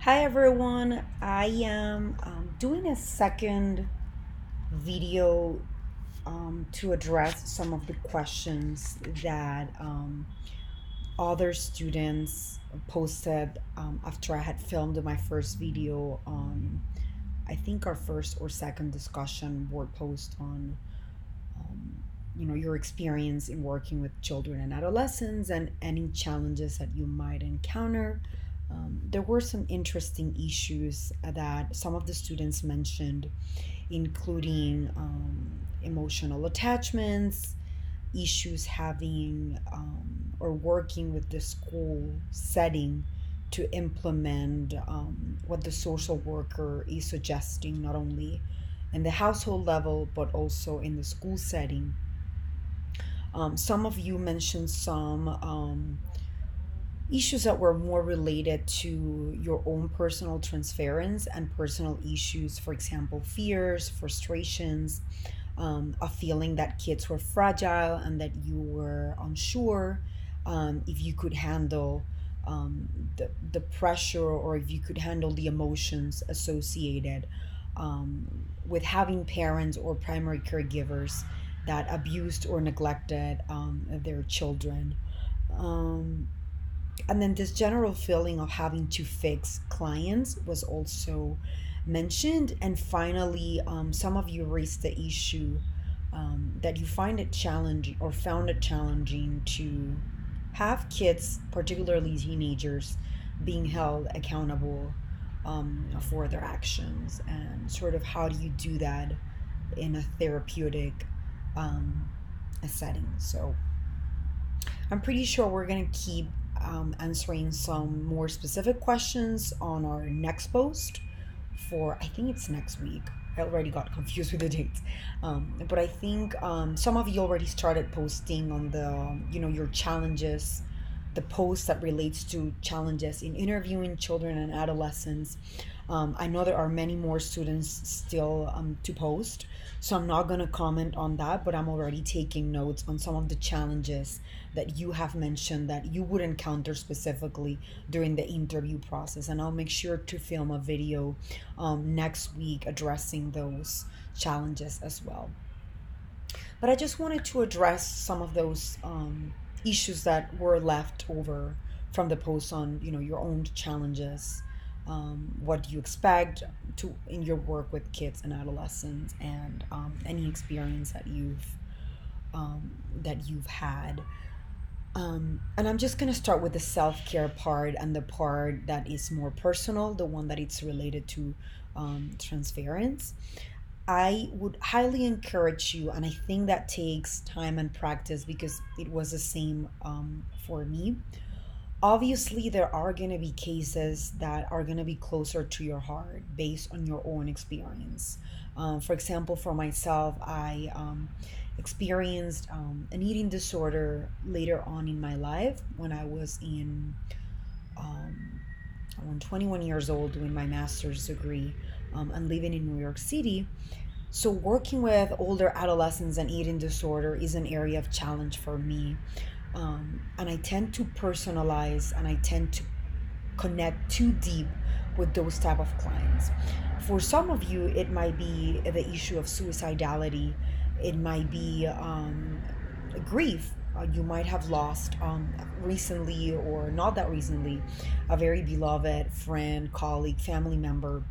Hi everyone, I am doing a second video to address some of the questions that other students posted after I had filmed my first video on, I think, our first or second discussion board post on, your experience in working with children and adolescents and any challenges that you might encounter. There were some interesting issues that some of the students mentioned, including emotional attachments, issues having or working with the school setting to implement what the social worker is suggesting, not only in the household level but also in the school setting. Some of you mentioned some issues that were more related to your own personal transference and personal issues, for example, fears, frustrations, a feeling that kids were fragile and that you were unsure if you could handle the pressure or if you could handle the emotions associated with having parents or primary caregivers that abused or neglected their children. Um, and then this general feeling of having to fix clients was also mentioned. And finally, some of you raised the issue that you find it challenging or found it challenging to have kids, particularly teenagers, being held accountable for their actions, and sort of how do you do that in a therapeutic um, a setting. So I'm pretty sure we're going to keep answering some more specific questions on our next post for, I think it's next week. I already got confused with the dates. But I think some of you already started posting on the, your challenges, the post that relates to challenges in interviewing children and adolescents. I know there are many more students still to post, so I'm not going to comment on that, but I'm already taking notes on some of the challenges that you have mentioned that you would encounter specifically during the interview process. And I'll make sure to film a video next week addressing those challenges as well. But I just wanted to address some of those issues that were left over from the post on, your own challenges. What do you expect to in your work with kids and adolescents, and any experience that you've had. And I'm just gonna start with the self care part and the part that is more personal, the one that it's related to transference. I would highly encourage you, and I think that takes time and practice because it was the same for me. Obviously, there are going to be cases that are going to be closer to your heart based on your own experience. For example, for myself, I experienced an eating disorder later on in my life when I was um, around 21 years old doing my master's degree and living in New York City. So, working with older adolescents and eating disorder is an area of challenge for me. And I tend to personalize and I tend to connect too deep with those type of clients. For some of you, it might be the issue of suicidality. It might be grief. You might have lost recently or not that recently a very beloved friend, colleague, family member,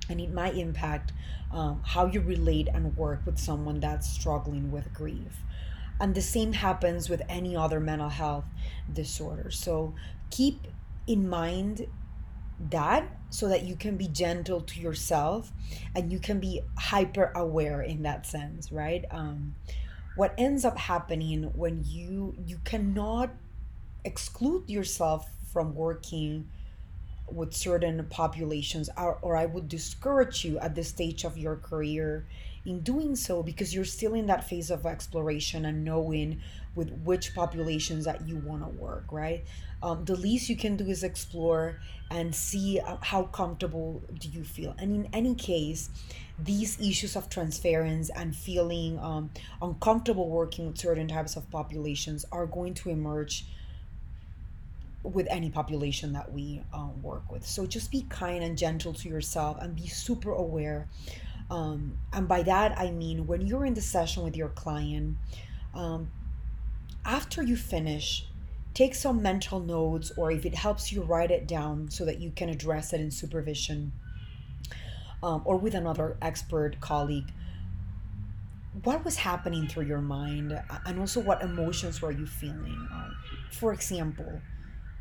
and it might impact how you relate and work with someone that's struggling with grief. And the same happens with any other mental health disorder. So keep in mind that so that you can be gentle to yourself and you can be hyper aware in that sense, right? What ends up happening when you cannot exclude yourself from working with certain populations, or I would discourage you at this stage of your career in doing so because you're still in that phase of exploration and knowing with which populations that you want to work, right? The least you can do is explore and see how comfortable do you feel. And in any case, these issues of transference and feeling uncomfortable working with certain types of populations are going to emerge with any population that we work with. So just be kind and gentle to yourself and be super aware. And by that, I mean when you're in the session with your client, um, after you finish, take some mental notes, or if it helps you, write it down so that you can address it in supervision, or with another expert colleague. What was happening through your mind, and also what emotions were you feeling? For example,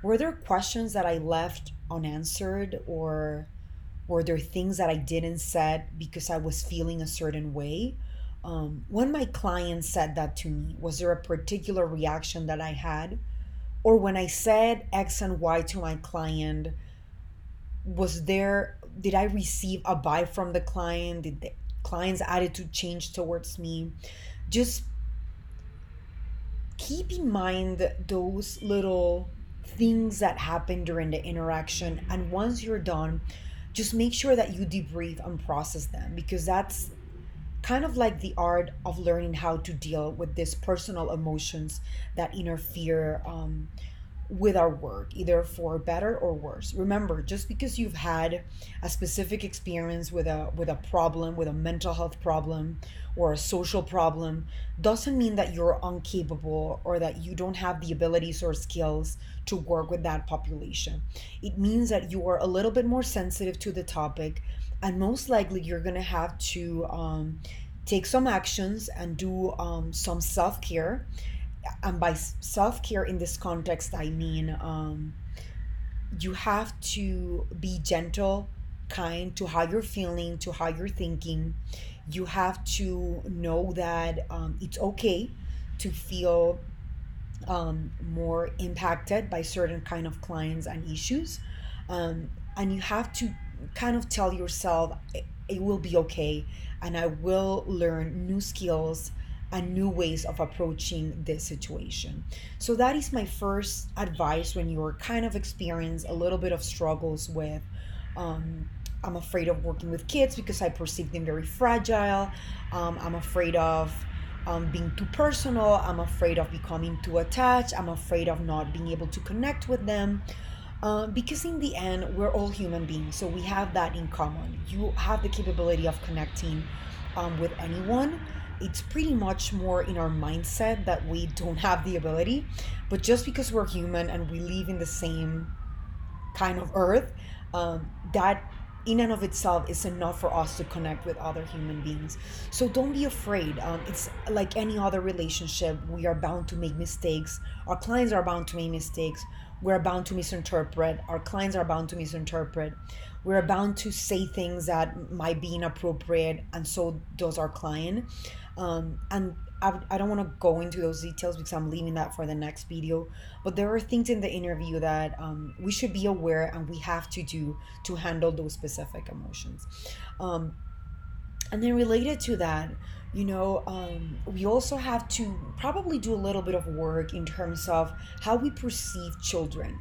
were there questions that I left unanswered, or were there things that I didn't said because I was feeling a certain way? When my client said that to me, was there a particular reaction that I had? Or when I said X and Y to my client, did I receive a vibe from the client? Did the client's attitude change towards me? Just keep in mind those little things that happen during the interaction. And once you're done, just make sure that you debrief and process them, because that's kind of like the art of learning how to deal with these personal emotions that interfere with our work, either for better or worse. Remember, just because you've had a specific experience with a problem, with a mental health problem or a social problem, doesn't mean that you're incapable or that you don't have the abilities or skills to work with that population. It means that you are a little bit more sensitive to the topic, and most likely you're gonna have to take some actions and do some self-care. And by self-care in this context, I mean you have to be gentle, kind to how you're feeling, to how you're thinking. You have to know that it's okay to feel more impacted by certain kind of clients and issues. And you have to kind of tell yourself, it will be okay, and I will learn new skills and new ways of approaching this situation. So that is my first advice when you're kind of experience a little bit of struggles with um, I'm afraid of working with kids because I perceive them very fragile. I'm afraid of being too personal. I'm afraid of becoming too attached. I'm afraid of not being able to connect with them. Because in the end, we're all human beings, so we have that in common. You have the capability of connecting with anyone. It's pretty much more in our mindset that we don't have the ability. But just because we're human and we live in the same kind of earth, that in and of itself is enough for us to connect with other human beings. So don't be afraid. It's like any other relationship. We are bound to make mistakes. Our clients are bound to make mistakes. We're bound to misinterpret. Our clients are bound to misinterpret. We're bound to say things that might be inappropriate, and so does our client. And I don't want to go into those details because I'm leaving that for the next video. But there are things in the interview that we should be aware and we have to do to handle those specific emotions. Um, and then related to that, we also have to probably do a little bit of work in terms of how we perceive children.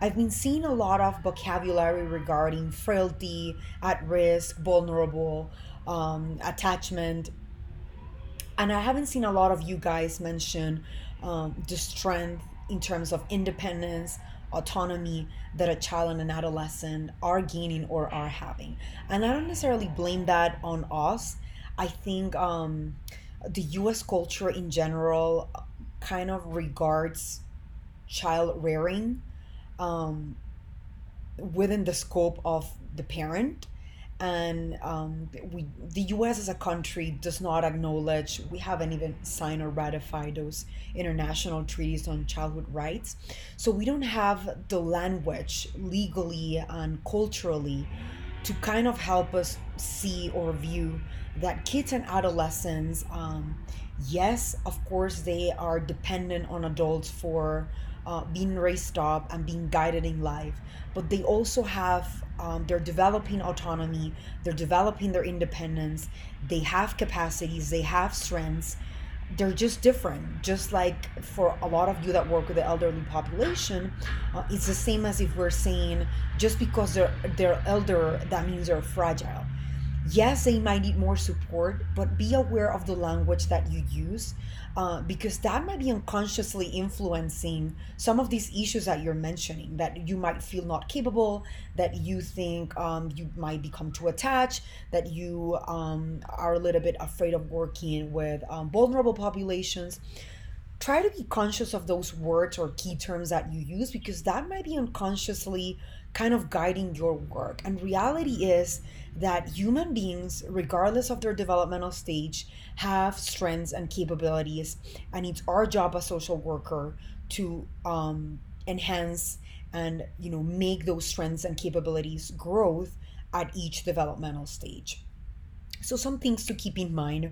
I've been seeing a lot of vocabulary regarding frailty, at risk, vulnerable, attachment, and I haven't seen a lot of you guys mention the strength in terms of independence, autonomy that a child and an adolescent are gaining or are having. And I don't necessarily blame that on us. I think the US culture in general kind of regards child rearing um, within the scope of the parent. And the US as a country does not acknowledge, we haven't even signed or ratified those international treaties on childhood rights. So we don't have the language legally and culturally to kind of help us see or view that kids and adolescents, yes, of course, they are dependent on adults for being raised up and being guided in life, but they also have, they're developing autonomy, they're developing their independence, they have capacities, they have strengths. They're just different. Just like for a lot of you that work with the elderly population, it's the same as if we're saying just because they're elder, that means they're fragile. Yes, they might need more support, but be aware of the language that you use, because that might be unconsciously influencing some of these issues that you're mentioning, that you might feel not capable, that you think you might become too attached, that you are a little bit afraid of working with vulnerable populations. Try to be conscious of those words or key terms that you use, because that might be unconsciously kind of guiding your work. And reality is that human beings, regardless of their developmental stage, have strengths and capabilities, and it's our job as social worker to enhance and make those strengths and capabilities growth at each developmental stage. So some things to keep in mind.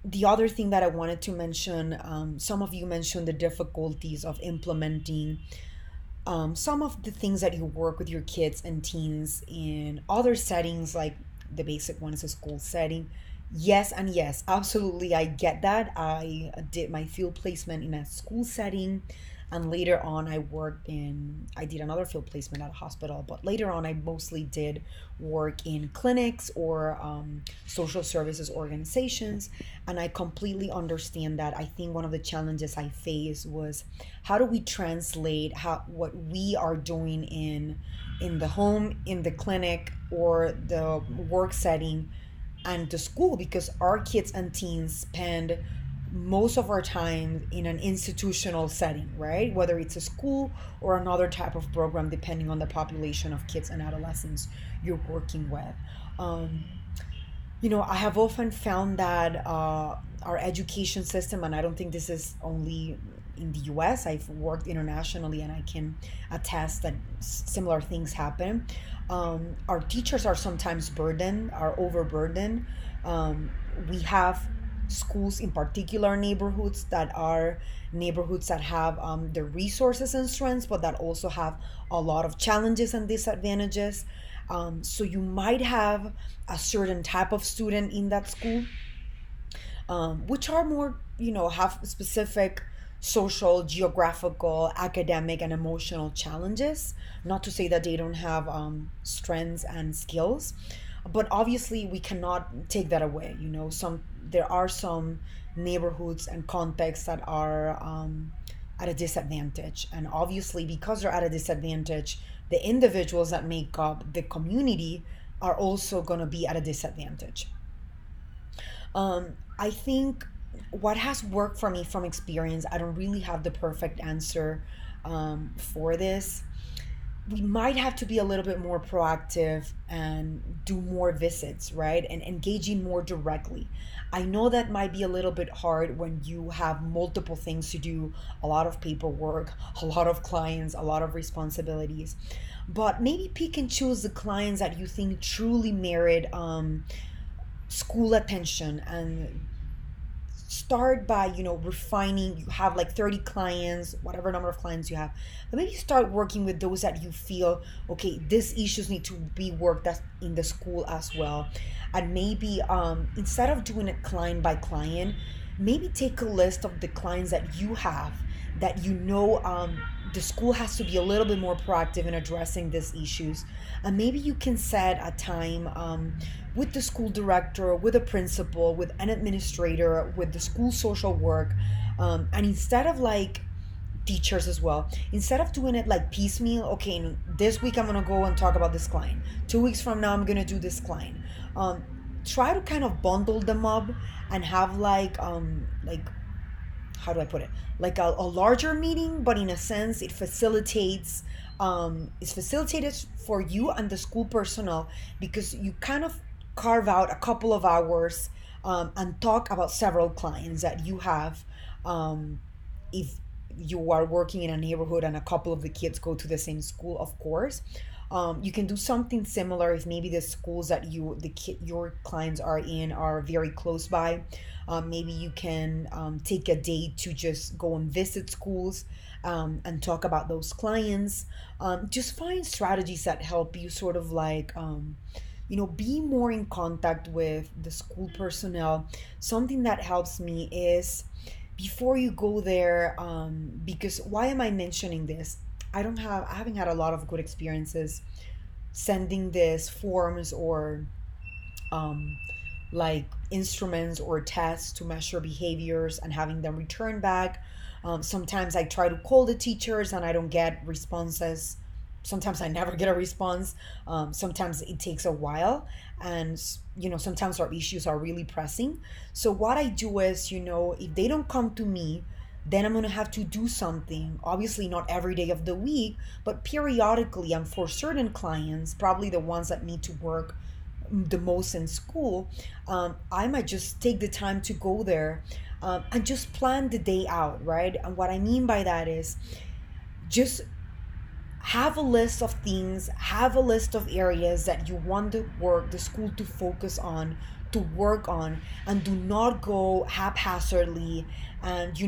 The other thing that I wanted to mention, some of you mentioned the difficulties of implementing some of the things that you work with your kids and teens in other settings, like the basic one is a school setting. Yes, and yes, absolutely. I get that. I did my field placement in a school setting, and later on, I did another field placement at a hospital, but later on, I mostly did work in clinics or social services organizations. And I completely understand that. I think one of the challenges I faced was, how do we translate what we are doing in the home, in the clinic, or the work setting and the school, because our kids and teens spend most of our time in an institutional setting, right? Whether it's a school or another type of program, depending on the population of kids and adolescents you're working with. Um, I have often found that our education system, and I don't think this is only in the US, I've worked internationally and I can attest that similar things happen. Our teachers are sometimes are overburdened. We have schools, in particular neighborhoods, that have the resources and strengths, but that also have a lot of challenges and disadvantages. So you might have a certain type of student in that school, which are more, have specific social, geographical, academic, and emotional challenges. Not to say that they don't have strengths and skills, but obviously we cannot take that away. There are some neighborhoods and contexts that are at a disadvantage, and obviously because they're at a disadvantage, the individuals that make up the community are also going to be at a disadvantage. I think what has worked for me from experience, I don't really have the perfect answer for this. We might have to be a little bit more proactive and do more visits, right? And engaging more directly. I know that might be a little bit hard when you have multiple things to do, a lot of paperwork, a lot of clients, a lot of responsibilities. But maybe pick and choose the clients that you think truly merit school attention, and start by refining. You have like 30 clients, whatever number of clients you have, but maybe start working with those that you feel, okay, these issues need to be worked at in the school as well. And maybe instead of doing it client by client, maybe take a list of the clients that you have, that the school has to be a little bit more proactive in addressing these issues. And maybe you can set a time with the school director, with a principal, with an administrator, with the school social work. And instead of like teachers as well, instead of doing it like piecemeal, okay, this week I'm going to go and talk about this client. 2 weeks from now, I'm going to do this client. Try to kind of bundle them up and have like how do I put it? Like a larger meeting, but in a sense, it's facilitated for you and the school personnel, because you kind of carve out a couple of hours and talk about several clients that you have. If you are working in a neighborhood and a couple of the kids go to the same school, of course. You can do something similar if maybe the schools that your clients are in are very close by. Maybe you can take a day to just go and visit schools and talk about those clients. Just find strategies that help you sort of like be more in contact with the school personnel. Something that helps me is, before you go there, because why am I mentioning this? I haven't had a lot of good experiences sending these forms or like instruments or tests to measure behaviors and having them return back. Sometimes I try to call the teachers and I don't get responses. Sometimes I never get a response. Sometimes it takes a while, and sometimes our issues are really pressing. So what I do is, if they don't come to me, then I'm gonna have to do something. Obviously, not every day of the week, but periodically. And for certain clients, probably the ones that need to work the most in school, I might just take the time to go there, and just plan the day out, right? And what I mean by that is just have a list of things, have a list of areas that you want the school to focus on, to work on, and do not go haphazardly and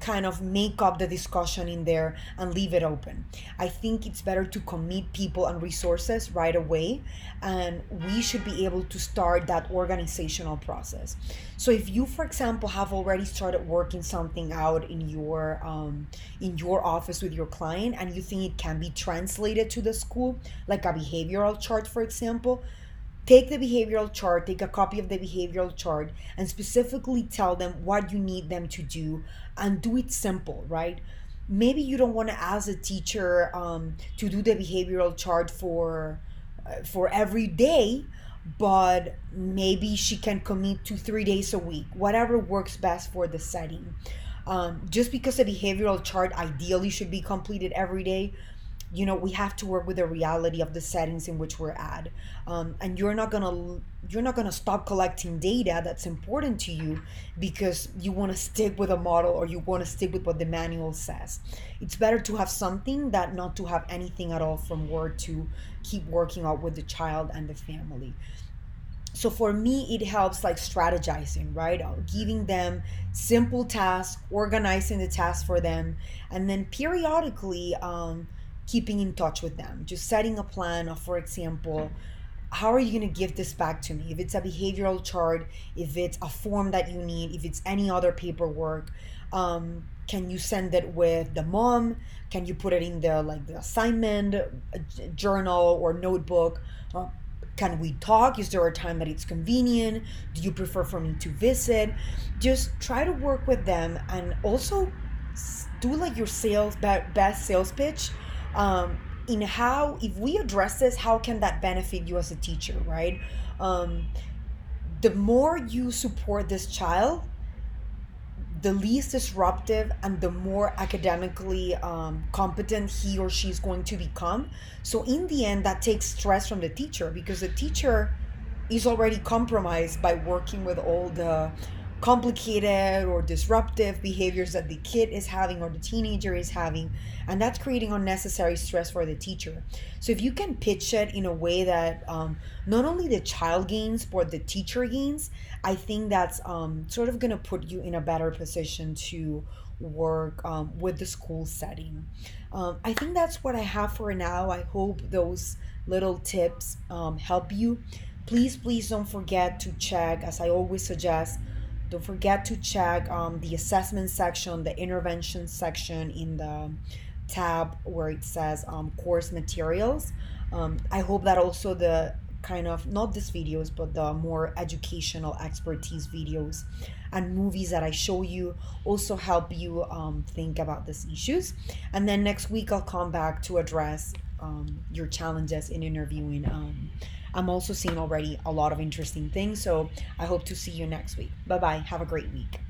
kind of make up the discussion in there and leave it open. I think it's better to commit people and resources right away, and we should be able to start that organizational process. So if you, for example, have already started working something out in your office with your client, and you think it can be translated to the school, like a behavioral chart, for example, take the behavioral chart, take a copy of the behavioral chart, and specifically tell them what you need them to do, and do it simple, right? Maybe you don't want to ask a teacher to do the behavioral chart for every day, but maybe she can commit to 3 days a week, whatever works best for the setting. Just because a behavioral chart ideally should be completed every day, we have to work with the reality of the settings in which we're at. And you're not gonna stop collecting data that's important to you because you want to stick with a model, or you want to stick with what the manual says. It's better to have something than not to have anything at all from work to keep working out with the child and the family. So for me, it helps like strategizing, right? Giving them simple tasks, organizing the tasks for them, and then periodically keeping in touch with them, just setting a plan of, for example, how are you going to give this back to me? If it's a behavioral chart, if it's a form that you need, if it's any other paperwork, can you send it with the mom? Can you put it in the assignment journal or notebook? uh, can we talk? Is there a time that it's convenient? Do you prefer for me to visit? Just try to work with them, and also do like your best sales pitch, in how, if we address this, how can that benefit you as a teacher, right? um, the more you support this child, the least disruptive and the more academically competent he or she is going to become. So in the end, that takes stress from the teacher, because the teacher is already compromised by working with all the complicated or disruptive behaviors that the kid is having or the teenager is having, and that's creating unnecessary stress for the teacher. So if you can pitch it in a way that not only the child gains but the teacher gains, I think that's sort of going to put you in a better position to work with the school setting. I think that's what I have for now. I hope those little tips help you. Please don't forget to check, as I always suggest, don't forget to check the assessment section, the intervention section in the tab where it says course materials. I hope that also the kind of, not these videos, but the more educational expertise videos and movies that I show you also help you think about these issues. And then next week, I'll come back to address your challenges in interviewing. I'm also seeing already a lot of interesting things. So I hope to see you next week. Bye bye. Have a great week.